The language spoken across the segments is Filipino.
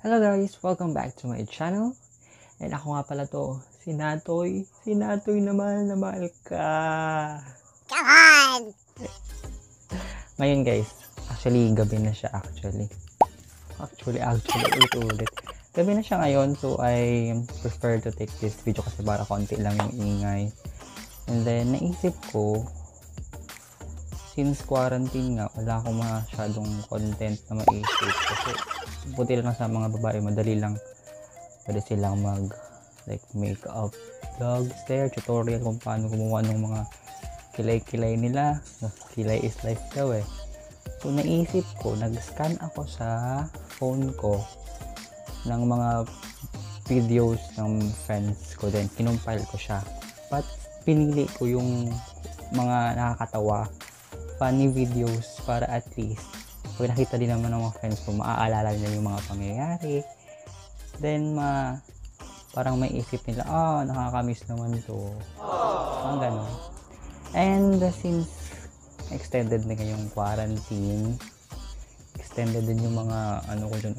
Hello guys! Welcome back to my channel. And ako nga pala to, si Natoy. Si Natoy na mahal ka. Come on! Ngayon guys, actually gabi na siya actually. Ulit. Gabi na siya ngayon, so I prefer to take this video kasi para konti lang yung ingay. And then naisip ko, since quarantine nga, wala akong masyadong content na maisip kasi buti lang sa mga babae, madali lang pwede silang mag makeup vlogs there, tutorial kung paano gumawa ng mga kilay nila. Kilay is life daw eh. So naisip ko, nag-scan ako sa phone ko ng mga videos ng friends ko, then kinumpile ko siya, but pinili ko yung mga nakakatawa, funny videos para at least pag nakita din naman ng mga friends ko, maaalala nila yung mga pangyayari. Then, parang may isip nila, nakakamiss naman to. Ang gano'n. And since extended na ngayong quarantine, extended din yung mga, ko dyan,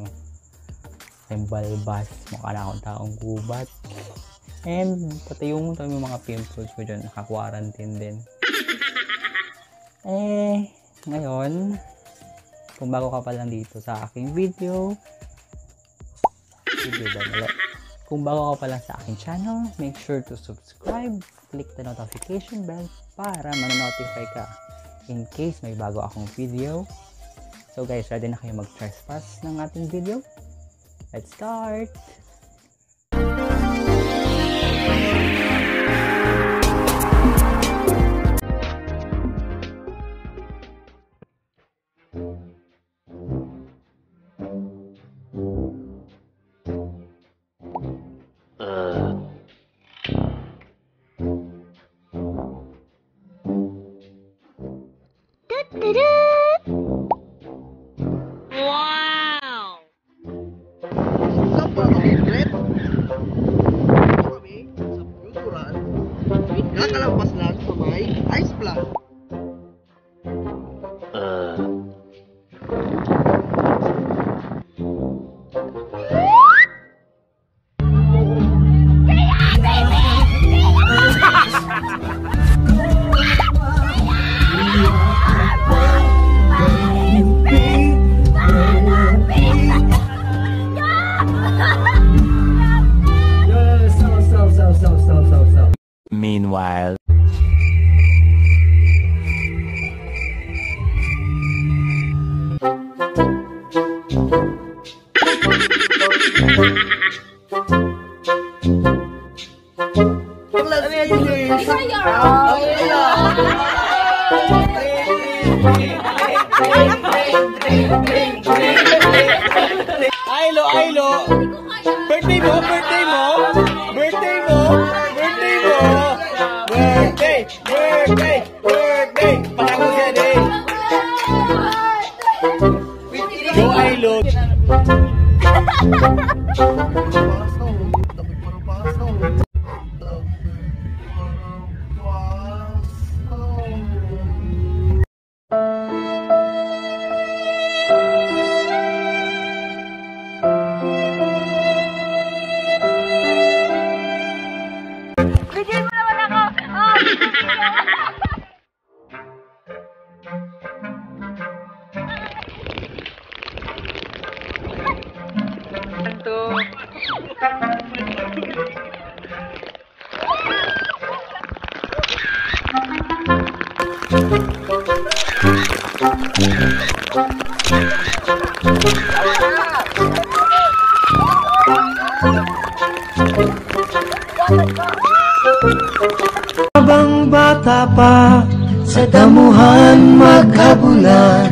balbas, mukha na akong taong gubat. And, pati yung mga pimples ko dyan, naka-quarantine din. Ngayon, kung bago ka pa lang dito sa aking kung bago ka pa lang sa aking channel, make sure to subscribe, click the notification bell para ma-notify ka in case may bago akong video. So guys, ready na kayo mag-trespass ng ating video? Let's start! Wow! Nakalampas lang sa may ice block. Meanwhile, Aylo! Birthday mo! Patago siya din! Go Aylo! Bigyan mo naman ako! Habang bata pa, sa damuhan maghabulan,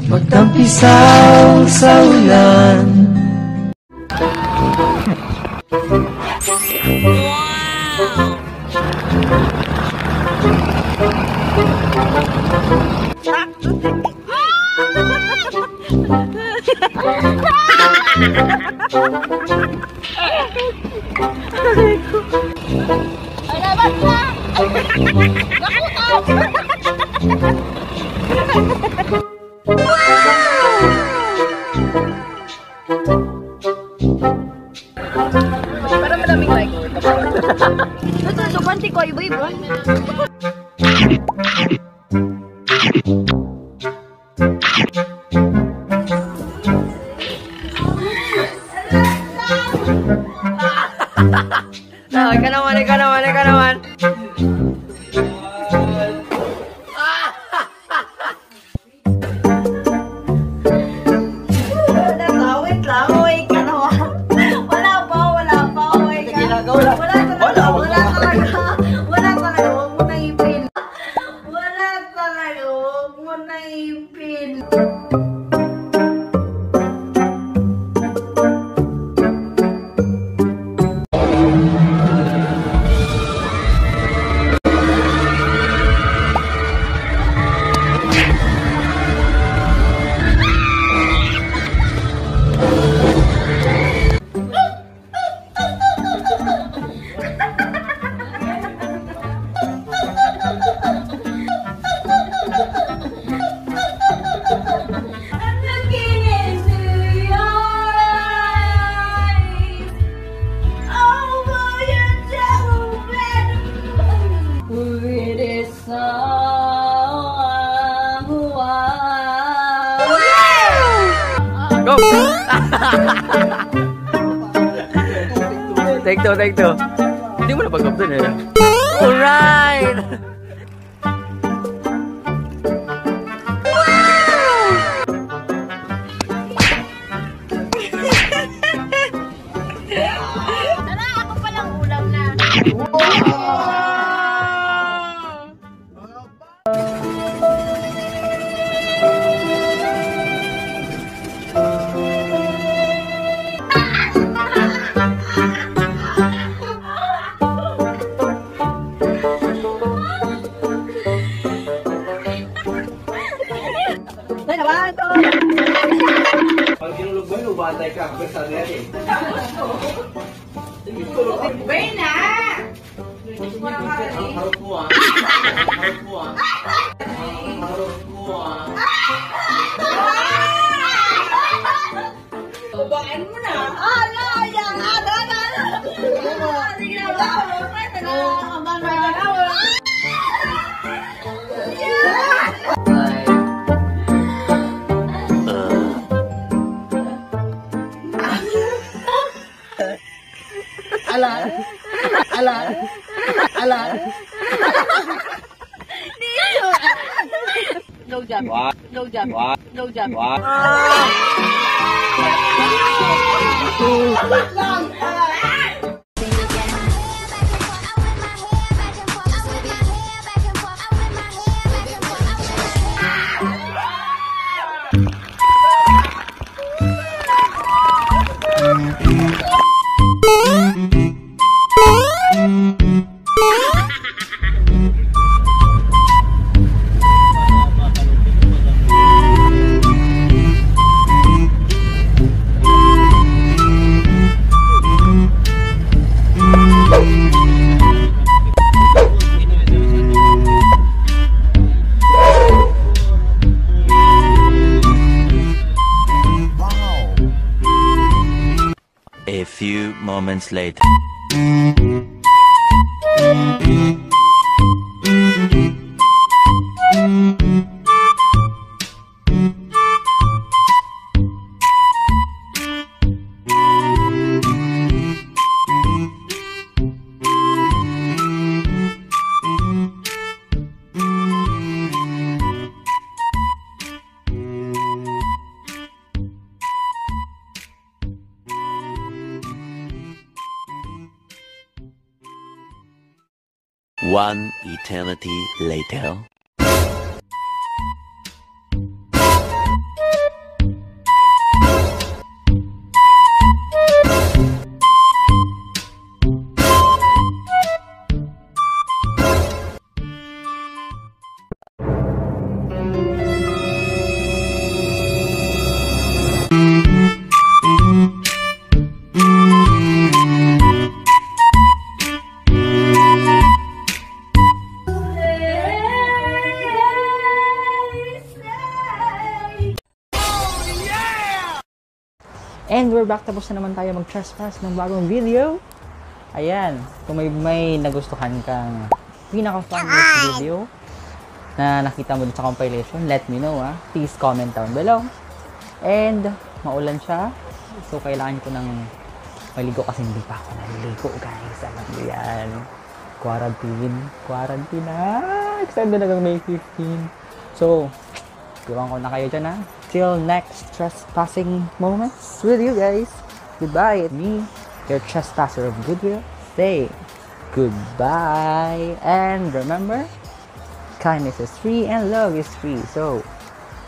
magtampisaw sa ulan. Wow! Parang malaming like. Ito, sobrang ko, iba-iba. Ikaw naman. Wait lang, wait ka naman. Wala pa, wait ka. Wala talaga, wag mo nang ipin. Wala talaga, wag mo nang ipin. Go! Take two. Hindi mo na pag-up dun eh. Alright! Tara, ako palang ulam na. Pag ginulog mo, ubatay ka. Basta natin. Bena! Ang harap mo ah. Harap mo ah. Babain mo na. Ala, yan. Ala. Sige na ba? Ala. No job. A few moments later. One eternity later. we're back. Tapos na naman tayo mag-trespass ng bagong video. Ayan, kung may nagustuhan kang pinaka-funniest video na nakita mo dun sa compilation, let me know please comment down below. And maulan siya, so kailangan ko ng maligo kasi hindi pa ako naliligo guys. Alam mo yan, quarantine na, extended hanggang May 15. So iwan ko na kayo dyan till next trespassing moments with you guys. Goodbye. Me, your trespasser of goodwill, say goodbye. And remember, kindness is free and love is free. So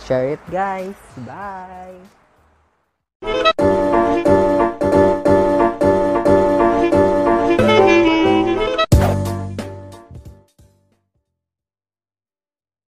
share it guys. Bye.